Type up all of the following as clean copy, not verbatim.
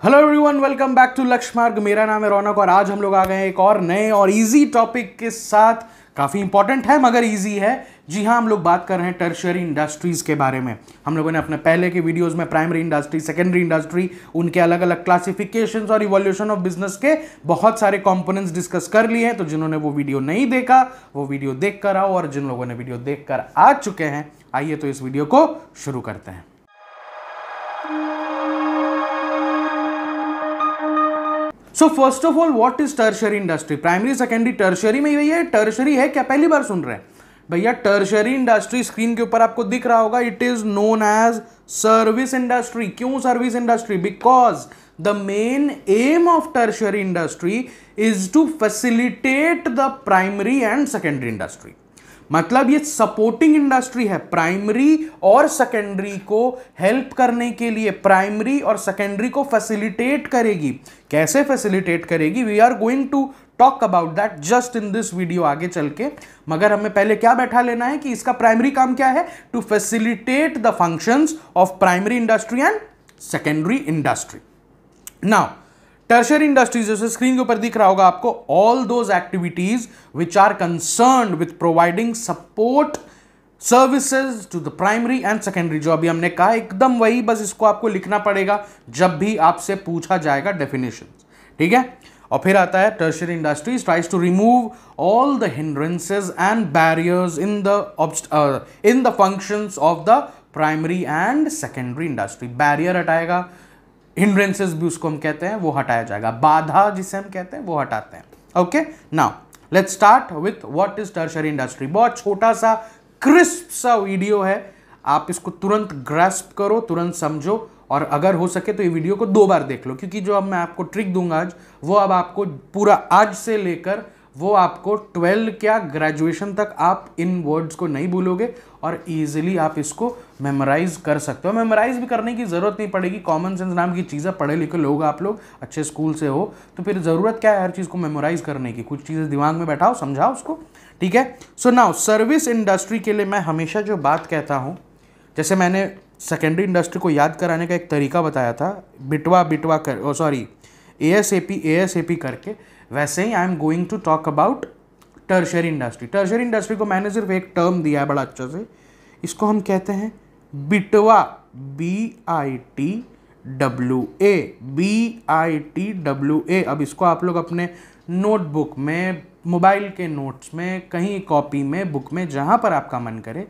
Hello everyone, welcome back to Lakshya Marg. मेरा नाम है रौनक और आज हम लोग आ गए हैं एक और नए और इजी टॉपिक के साथ। काफ़ी इंपॉर्टेंट है मगर इजी है। जी हाँ, हम लोग बात कर रहे हैं टर्शियरी इंडस्ट्रीज़ के बारे में। हम लोगों ने अपने पहले के वीडियोस में प्राइमरी इंडस्ट्री, सेकेंडरी इंडस्ट्री, उनके अलग अलग क्लासिफिकेशंस और इवोल्यूशन ऑफ बिजनेस के बहुत सारे कंपोनेंट्स डिस्कस कर लिए हैं। तो जिन्होंने वो वीडियो नहीं देखा वो वीडियो देख कर आओ, और जिन लोगों ने वीडियो देख कर आ चुके हैं आइए तो इस वीडियो को शुरू करते हैं। So first of all, what is tertiary industry? Primary, secondary, tertiary में भैया टर्शियरी है क्या? पहली बार सुन रहे हैं भैया? टर्शियरी इंडस्ट्री स्क्रीन के ऊपर आपको दिख रहा होगा, it is known as service industry. क्यों service industry? Because the main aim of tertiary industry is to facilitate the primary and secondary industry. मतलब ये सपोर्टिंग इंडस्ट्री है, प्राइमरी और सेकेंडरी को हेल्प करने के लिए प्राइमरी और सेकेंडरी को फैसिलिटेट करेगी। कैसे फैसिलिटेट करेगी? We are going to talk about that just in this video आगे चल के। मगर हमें पहले क्या बैठा लेना है कि इसका प्राइमरी काम क्या है? To facilitate the functions of primary industry and secondary industry. Now tertiary industries, जैसे स्क्रीन के ऊपर दिख रहा होगा आपको, all those activities which are concerned with providing support services to the primary and secondary. जो अभी हमने कहा एकदम वही, बस इसको आपको लिखना पड़ेगा जब भी आपसे पूछा जाएगा डेफिनेशन। ठीक है? और फिर आता है tertiary industries tries to remove all the hindrances and barriers in the functions of the primary and secondary industry. Barrier हटाएगा, हिंड्रेंसेस भी उसको हम कहते हैं, वो हटाया जाएगा। बाधा जिसे हम कहते हैं वो हटाते हैं। Okay, now let's start with what is tertiary industry. बहुत छोटा सा क्रिस्प सा वीडियो है, आप इसको तुरंत ग्रास्प करो, तुरंत समझो, और अगर हो सके तो ये वीडियो को 2 बार देख लो, क्योंकि जो अब मैं आपको ट्रिक दूंगा आज, वो अब आपको पूरा आज से लेकर वो आपको 12 क्या ग्रेजुएशन तक आप इन वर्ड्स को नहीं भूलोगे और इजीली आप इसको मेमोराइज कर सकते हो। मेमोराइज भी करने की ज़रूरत नहीं पड़ेगी, कॉमन सेंस नाम की चीज़ें पढ़े लिखे लोग आप लोग, अच्छे स्कूल से हो, तो फिर ज़रूरत क्या है हर चीज़ को मेमोराइज करने की? कुछ चीज़ें दिमाग में बैठाओ, समझाओ उसको। ठीक है? सो नाउ सर्विस इंडस्ट्री के लिए मैं हमेशा जो बात कहता हूँ, जैसे मैंने सेकेंडरी इंडस्ट्री को याद कराने का एक तरीका बताया था, बिटवा कर, सॉरी ASAP करके, वैसे ही I am going to talk about tertiary industry. Tertiary industry को मैंने सिर्फ एक टर्म दिया है बड़ा अच्छा से, इसको हम कहते हैं बिटवा, BITWA। अब इसको आप लोग अपने नोटबुक में, मोबाइल के नोट्स में, कहीं कॉपी में, बुक में, जहाँ पर आपका मन करे,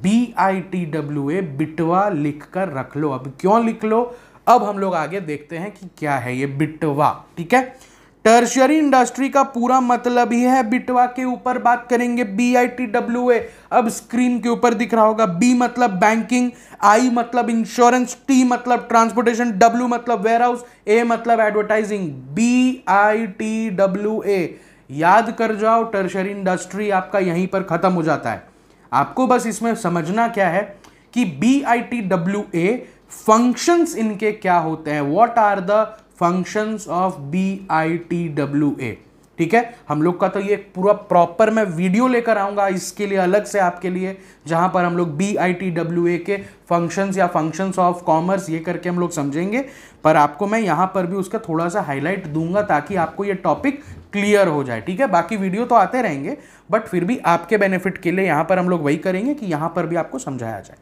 BITWA बिटवा लिख कर रख लो। अब क्यों लिख लो? अब हम लोग आगे देखते हैं कि क्या है ये बिटवा। ठीक है? टर्शियरी इंडस्ट्री का पूरा मतलब ही है बिटवा के ऊपर बात करेंगे, BITWA। अब स्क्रीन के ऊपर दिख रहा होगा, B मतलब बैंकिंग, I मतलब इंश्योरेंस, T मतलब ट्रांसपोर्टेशन, W मतलब वेयरहाउस, A मतलब एडवर्टाइजिंग। BITWA याद कर जाओ, टर्शियरी इंडस्ट्री आपका यहीं पर खत्म हो जाता है। आपको बस इसमें समझना क्या है कि BITWA फंक्शंस इनके क्या होते हैं, what are the functions of BITWA। ठीक है? हम लोग का तो ये पूरा प्रॉपर मैं वीडियो लेकर आऊंगा इसके लिए, अलग से आपके लिए, जहां पर हम लोग BITWA के फंक्शंस या फंक्शंस ऑफ कॉमर्स ये करके हम लोग समझेंगे। पर आपको मैं यहां पर भी उसका थोड़ा सा हाईलाइट दूंगा ताकि आपको ये टॉपिक क्लियर हो जाए। ठीक है? बाकी वीडियो तो आते रहेंगे, बट फिर भी आपके बेनिफिट के लिए यहां पर हम लोग वही करेंगे कि यहां पर भी आपको समझाया जाए।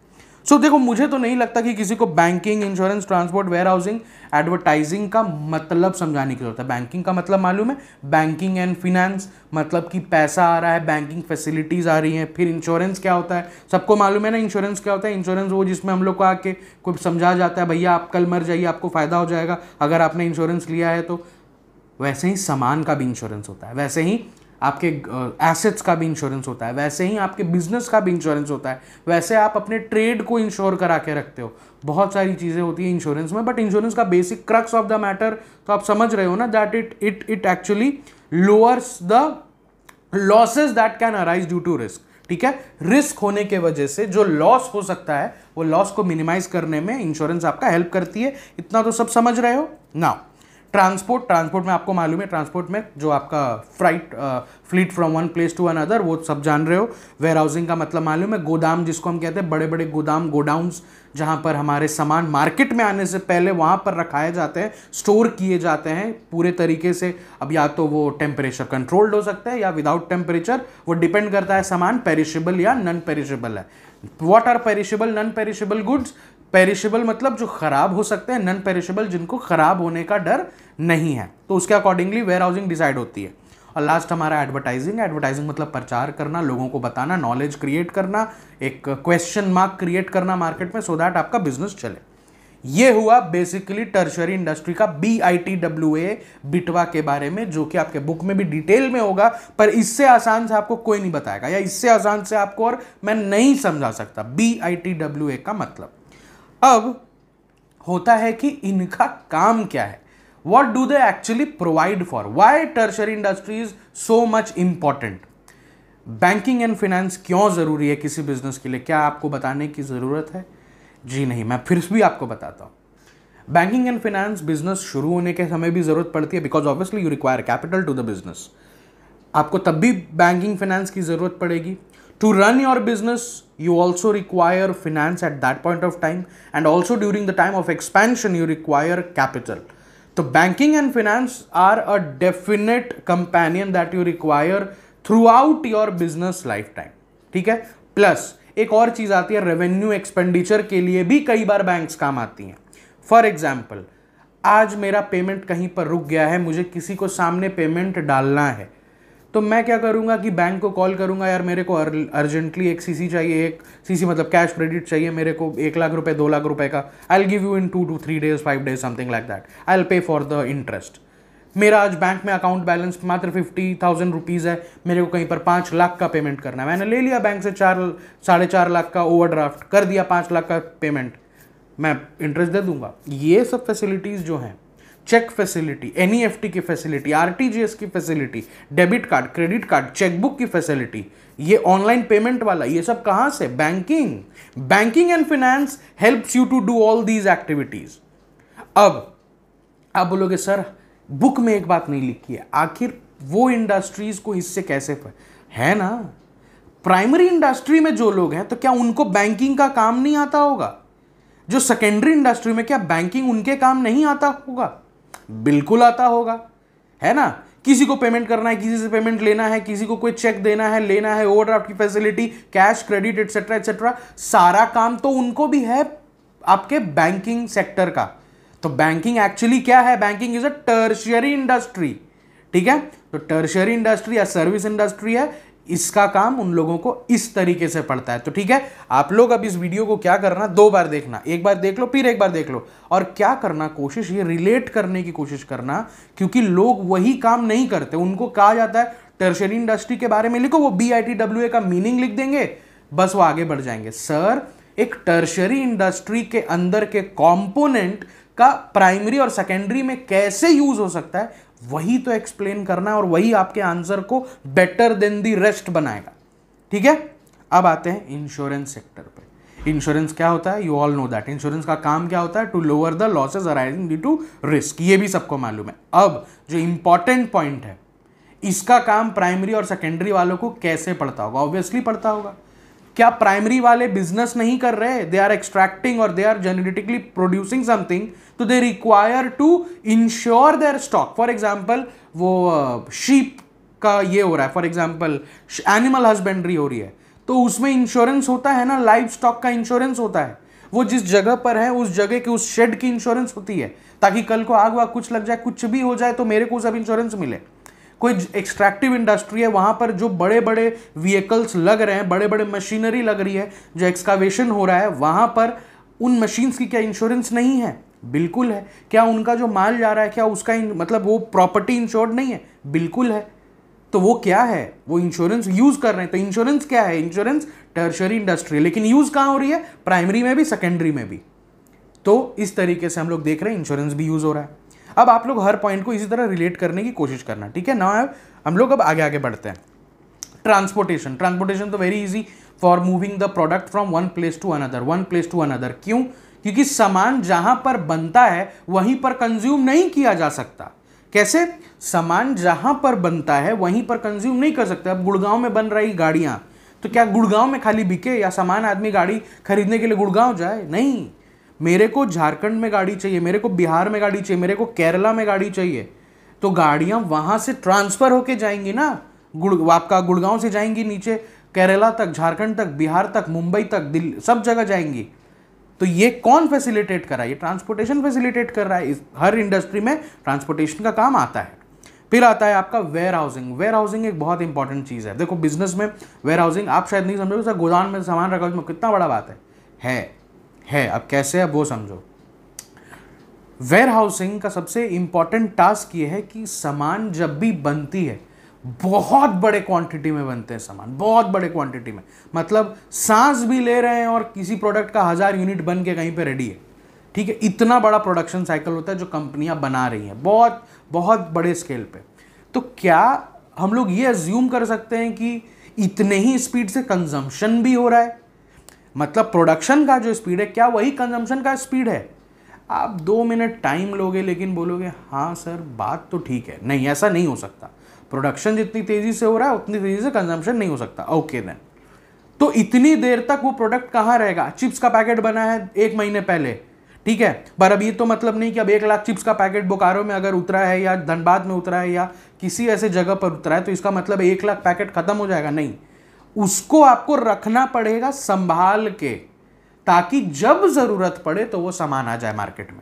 सो देखो, मुझे तो नहीं लगता कि किसी को banking, insurance, transport, warehousing, advertising का मतलब समझाने की जरूरत है। बैंकिंग का मतलब मालूम है, बैंकिंग एंड फिनेंस, मतलब कि पैसा आ रहा है, बैंकिंग फैसिलिटीज आ रही हैं। फिर इंश्योरेंस क्या होता है, सबको मालूम है ना इंश्योरेंस क्या होता है? इंश्योरेंस वो जिसमें हम लोग को आके कोई समझा जाता है, भैया आप कल मर जाइए, आपको फायदा हो जाएगा अगर आपने इंश्योरेंस लिया है तो। वैसे ही सामान का भी इंश्योरेंस होता है, वैसे ही आपके एसेट्स का भी इंश्योरेंस होता है, वैसे ही आपके बिजनेस का भी इंश्योरेंस होता है, वैसे आप अपने ट्रेड को इंश्योर करा के रखते हो। बहुत सारी चीज़ें होती है इंश्योरेंस में, बट इंश्योरेंस का basic crux of the matter तो आप समझ रहे हो ना, that it actually lowers the losses that can arise due to risk. ठीक है? रिस्क होने के वजह से जो लॉस हो सकता है वो लॉस को मिनिमाइज करने में इंश्योरेंस आपका हेल्प करती है। इतना तो सब समझ रहे हो। नाउ ट्रांसपोर्ट में आपको मालूम है, ट्रांसपोर्ट में जो आपका fleet from one place to another, वो सब जान रहे हो। वेयर हाउसिंग का मतलब मालूम है, गोदाम जिसको हम कहते हैं, बड़े बड़े गोदाम, गोडाउन्स, जहां पर हमारे सामान मार्केट में आने से पहले वहां पर रखाए जाते हैं, स्टोर किए जाते हैं पूरे तरीके से। अब या तो वो टेम्परेचर कंट्रोल्ड हो सकता है या विदाउट टेम्परेचर, वो डिपेंड करता है सामान पेरिशेबल या नॉन पेरिशेबल है। What are perishable, non perishable goods? Perishable मतलब जो खराब हो सकते हैं, नॉन पेरिशेबल जिनको खराब होने का डर नहीं है, तो उसके अकॉर्डिंगली वेयर हाउसिंग डिसाइड होती है। और लास्ट हमारा एडवर्टाइजिंग। एडवर्टाइजिंग मतलब प्रचार करना, लोगों को बताना, नॉलेज क्रिएट करना, एक क्वेश्चन मार्क क्रिएट करना मार्केट में, सो दैट आपका बिजनेस चले। ये हुआ बेसिकली टर्शियरी इंडस्ट्री का BITWA बिटवा के बारे में, जो कि आपके बुक में भी डिटेल में होगा, पर इससे आसान से आपको कोई नहीं बताएगा, या इससे आसान से आपको और मैं नहीं समझा सकता BITWA का मतलब। अब होता है कि इनका काम क्या है, what do they actually provide for, why tertiary industry is so much important, banking and finance क्यों जरूरी है किसी बिजनेस के लिए, क्या आपको बताने की जरूरत है? जी नहीं, मैं फिर भी आपको बताता हूं। बैंकिंग एंड फाइनेंस बिजनेस शुरू होने के समय भी जरूरत पड़ती है, because obviously you require capital to the business. आपको तब भी बैंकिंग फाइनेंस की जरूरत पड़ेगी। To run your business, you also require finance at that point of time, and also during the time of expansion, you require capital. So banking and finance are a definite companion that you require throughout your business lifetime. ठीक है? Plus एक और चीज आती है, revenue expenditure के लिए भी कई बार बैंक्स काम आती हैं। फॉर एग्जाम्पल, आज मेरा पेमेंट कहीं पर रुक गया है, मुझे किसी को सामने पेमेंट डालना है, तो मैं क्या करूंगा कि बैंक को कॉल करूंगा, यार मेरे को अर्जेंटली एक CC चाहिए, एक CC मतलब कैश क्रेडिट चाहिए मेरे को, 1 लाख रुपए, 2 लाख रुपए का। I will give you in 2 to 3 days, 5 days, something like that. I will pay for the interest. मेरा आज बैंक में अकाउंट बैलेंस मात्र 50,000 रुपीज़ है, मेरे को कहीं पर 5 लाख का पेमेंट करना है। मैंने ले लिया बैंक से 4-4.5 लाख का ओवरड्राफ्ट, कर दिया 5 लाख का पेमेंट, मैं इंटरेस्ट दे दूंगा। ये सब फैसिलिटीज़ जो हैं, चेक फैसिलिटी, NEFT की फैसिलिटी, RTGS की facility, debit card, credit card, checkbook की फैसिलिटी, ये ऑनलाइन पेमेंट वाला, ये सब कहां से? Banking and finance helps you to do all these activities. अब आप बोलोगे सर बुक में एक बात नहीं लिखी है, आखिर वो इंडस्ट्रीज को इससे कैसे है ना? प्राइमरी इंडस्ट्री में जो लोग हैं, तो क्या उनको बैंकिंग का काम नहीं आता होगा? जो सेकेंडरी इंडस्ट्री में, क्या बैंकिंग उनके काम नहीं आता होगा? बिल्कुल आता होगा, है ना? किसी को पेमेंट करना है, किसी से पेमेंट लेना है, किसी को कोई चेक देना है, लेना है, ओवरड्राफ्ट की facility, cash credit etcetera etcetera, सारा काम तो उनको भी है आपके बैंकिंग सेक्टर का। तो बैंकिंग एक्चुअली क्या है? Banking is a tertiary industry. ठीक है, तो टर्शियरी इंडस्ट्री या सर्विस इंडस्ट्री है, इसका काम उन लोगों को इस तरीके से पड़ता है। तो ठीक है, आप लोग अब इस वीडियो को क्या करना, 2 बार देखना, एक बार देख लो फिर एक बार देख लो, और क्या करना, कोशिश ये रिलेट करने की कोशिश करना, क्योंकि लोग वही काम नहीं करते। उनको कहा जाता है टर्शियरी इंडस्ट्री के बारे में लिखो, वो BITWA का मीनिंग लिख देंगे, बस वो आगे बढ़ जाएंगे। सर एक टर्शियरी इंडस्ट्री के अंदर के कंपोनेंट का प्राइमरी और सेकेंडरी में कैसे यूज हो सकता है, वही तो एक्सप्लेन करना है, और वही आपके आंसर को बेटर देन द रेस्ट बनाएगा। ठीक है, अब आते हैं इंश्योरेंस सेक्टर पे। इंश्योरेंस क्या होता है? You all know that. Insurance का काम क्या होता है? To lower the losses arising due to risk, ये भी सबको मालूम है। अब जो इंपॉर्टेंट पॉइंट है, इसका काम प्राइमरी और सेकेंडरी वालों को कैसे पड़ता होगा? ऑब्वियसली पड़ता होगा। क्या प्राइमरी वाले बिजनेस नहीं कर रहे, दे आर एक्सट्रैक्टिंग और they are genetically producing something, तो they require to ensure their stock. For example वो शीप का ये हो रहा है, फॉर एग्जाम्पल एनिमल हस्बेंड्री हो रही है, तो उसमें इंश्योरेंस होता है ना, लाइव स्टॉक का इंश्योरेंस होता है। वो जिस जगह पर है उस जगह की उस शेड की इंश्योरेंस होती है, ताकि कल को आग वाग कुछ लग जाए, कुछ भी हो जाए, तो मेरे को सब इंश्योरेंस मिले। कोई एक्सट्रैक्टिव इंडस्ट्री है, वहां पर जो बड़े बड़े व्हीकल्स लग रहे हैं, बड़े बड़े मशीनरी लग रही है, जो एक्सकावेशन हो रहा है, वहां पर उन मशीन्स की क्या इंश्योरेंस नहीं है? बिल्कुल है। क्या उनका जो माल जा रहा है, क्या उसका मतलब वो प्रॉपर्टी इंश्योर्ड नहीं है? बिल्कुल है। तो वो क्या है? वो इंश्योरेंस यूज कर रहे हैं। तो इंश्योरेंस क्या है? इंश्योरेंस टर्शियरी इंडस्ट्री, लेकिन यूज कहां हो रही है? प्राइमरी में भी, सेकेंडरी में भी। तो इस तरीके से हम लोग देख रहे हैं इंश्योरेंस भी यूज हो रहा है। अब आप लोग हर पॉइंट को इसी तरह रिलेट करने की कोशिश करना, ठीक है ना? हम लोग अब आगे बढ़ते हैं। ट्रांसपोर्टेशन तो very easy for moving the product from one place to another. क्यों? क्योंकि सामान जहां पर बनता है वहीं पर कंज्यूम नहीं किया जा सकता। कैसे? सामान जहां पर बनता है वहीं पर कंज्यूम नहीं कर सकते। अब गुड़गांव में बन रही गाड़ियां, तो क्या गुड़गांव में खाली बिके या सामान आदमी गाड़ी खरीदने के लिए गुड़गांव जाए? नहीं, मेरे को झारखंड में गाड़ी चाहिए, मेरे को बिहार में गाड़ी चाहिए, मेरे को केरला में गाड़ी चाहिए, तो गाड़ियां वहां से ट्रांसफर होके जाएंगी ना। आपका गुड़गांव से जाएंगी नीचे केरला तक, झारखंड तक, बिहार तक, मुंबई तक, दिल्ली, सब जगह जाएंगी। तो ये कौन फैसिलिटेट कर रहा है? ये ट्रांसपोर्टेशन फैसिलिटेट कर रहा है। हर इंडस्ट्री में ट्रांसपोर्टेशन का काम आता है। फिर आता है आपका वेयर हाउसिंग। वेयर हाउसिंग एक बहुत इंपॉर्टेंट चीज़ है। देखो बिजनेस में वेयर हाउसिंग आप शायद नहीं समझोगे, सर गोदाम में सामान रखा उसमें कितना बड़ा बात है। अब कैसे है वो समझो। वेयर हाउसिंग का सबसे इंपॉर्टेंट टास्क ये है कि सामान जब भी बनती है, बहुत बड़े क्वांटिटी में बनते हैं सामान, बहुत बड़े क्वांटिटी में, मतलब सांस भी ले रहे हैं और किसी प्रोडक्ट का 1000 यूनिट बन के कहीं पे रेडी है, ठीक है। इतना बड़ा प्रोडक्शन साइकिल होता है जो कंपनियां बना रही हैं, बहुत बहुत बड़े स्केल पे। तो क्या हम लोग ये अज्यूम कर सकते हैं कि इतने ही स्पीड से कंजम्पशन भी हो रहा है? मतलब प्रोडक्शन का जो स्पीड है, क्या वही कंजम्पशन का स्पीड है? आप 2 मिनट टाइम लोगे लेकिन बोलोगे हाँ सर बात तो ठीक है। नहीं, ऐसा नहीं हो सकता। प्रोडक्शन जितनी तेजी से हो रहा है उतनी तेजी से कंजम्पशन नहीं हो सकता। ओके देन, तो इतनी देर तक वो प्रोडक्ट कहाँ रहेगा? चिप्स का पैकेट बना है 1 महीने पहले, ठीक है, पर अब ये तो मतलब नहीं कि अब 1 लाख चिप्स का पैकेट बोकारो में अगर उतरा है या धनबाद में उतरा है या किसी ऐसे जगह पर उतरा है तो इसका मतलब 1 लाख पैकेट खत्म हो जाएगा? नहीं, उसको आपको रखना पड़ेगा संभाल के, ताकि जब जरूरत पड़े तो वो सामान आ जाए मार्केट में,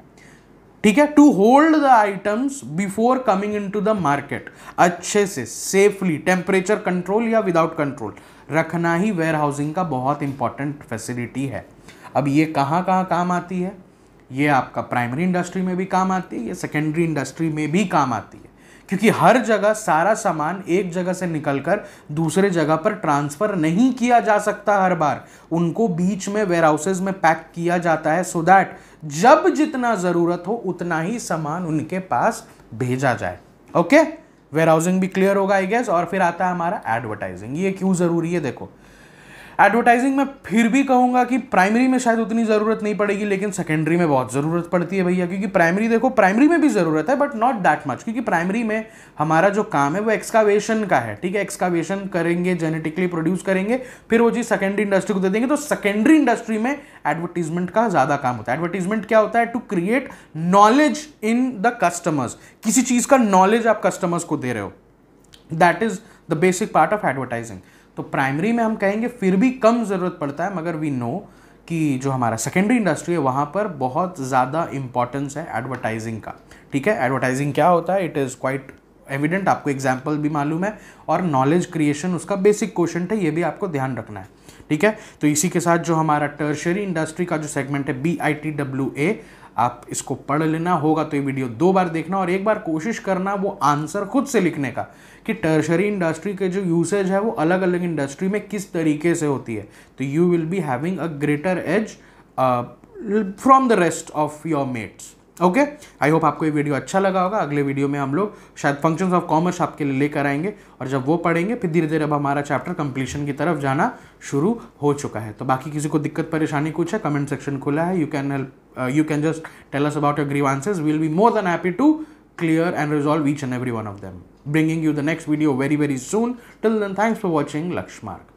ठीक है। To hold the items before coming in to the market, अच्छे से सेफली, टेम्परेचर कंट्रोल या विदाउट कंट्रोल रखना ही वेयर हाउसिंग का बहुत इंपॉर्टेंट फैसिलिटी है। अब ये कहाँ कहाँ काम आती है? ये आपका प्राइमरी इंडस्ट्री में भी काम आती है, ये सेकेंडरी इंडस्ट्री में भी काम आती है, क्योंकि हर जगह सारा सामान एक जगह से निकलकर दूसरे जगह पर ट्रांसफर नहीं किया जा सकता। हर बार उनको बीच में वेयर हाउसेज में पैक किया जाता है, सो दैट जब जितना जरूरत हो उतना ही सामान उनके पास भेजा जाए। ओके, वेयर हाउसिंग भी क्लियर होगा आई गेस। और फिर आता है हमारा एडवर्टाइजिंग। ये क्यों जरूरी है? देखो, एडवर्टाइजिंग में फिर भी कहूंगा कि प्राइमरी में शायद उतनी ज़रूरत नहीं पड़ेगी, लेकिन सेकेंडरी में बहुत ज़रूरत पड़ती है भैया। क्योंकि प्राइमरी, देखो प्राइमरी में भी ज़रूरत है बट नॉट दैट मच, क्योंकि प्राइमरी में हमारा जो काम है वो एक्सकावेशन का है, ठीक है। एक्सकावेशन करेंगे, जेनेटिकली प्रोड्यूस करेंगे, फिर वो चीज़ सेकेंडरी इंडस्ट्री को दे देंगे। तो सेकेंडरी इंडस्ट्री में एडवर्टीजमेंट का ज़्यादा काम होता है। एडवर्टीजमेंट क्या होता है? To create knowledge in the customers. किसी चीज़ का नॉलेज आप कस्टमर्स को दे रहे हो, that is the basic part of advertising. तो प्राइमरी में हम कहेंगे फिर भी कम ज़रूरत पड़ता है, मगर वी नो कि जो हमारा सेकेंडरी इंडस्ट्री है वहाँ पर बहुत ज़्यादा इंपॉर्टेंस है एडवर्टाइजिंग का, ठीक है। एडवर्टाइजिंग क्या होता है? इट इज़ क्वाइट एविडेंट, आपको एग्जाम्पल भी मालूम है, और नॉलेज क्रिएशन उसका बेसिक क्वेश्चन है, ये भी आपको ध्यान रखना है, ठीक है। तो इसी के साथ जो हमारा टर्शियरी इंडस्ट्री का जो सेगमेंट है BITWA, आप इसको पढ़ लेना। होगा तो ये वीडियो 2 बार देखना और एक बार कोशिश करना वो आंसर खुद से लिखने का कि टर्शरी इंडस्ट्री के जो यूसेज है वो अलग अलग इंडस्ट्री में किस तरीके से होती है। तो you will be having a greater edge from the rest of your mates. Okay, I hope आपको ये वीडियो अच्छा लगा होगा। अगले वीडियो में हम लोग शायद फंक्शंस ऑफ कॉमर्स आपके लिए लेकर आएंगे, और जब वो पढ़ेंगे फिर धीरे धीरे अब हमारा चैप्टर कंप्लीशन की तरफ जाना शुरू हो चुका है। तो बाकी किसी को दिक्कत परेशानी कुछ है, कमेंट सेक्शन खुला है, you can just tell us about your grievances. We'll be more than happy to clear and resolve each and every one of them. Bringing you the next video very soon. Till then, thanks for watching Lakshmark.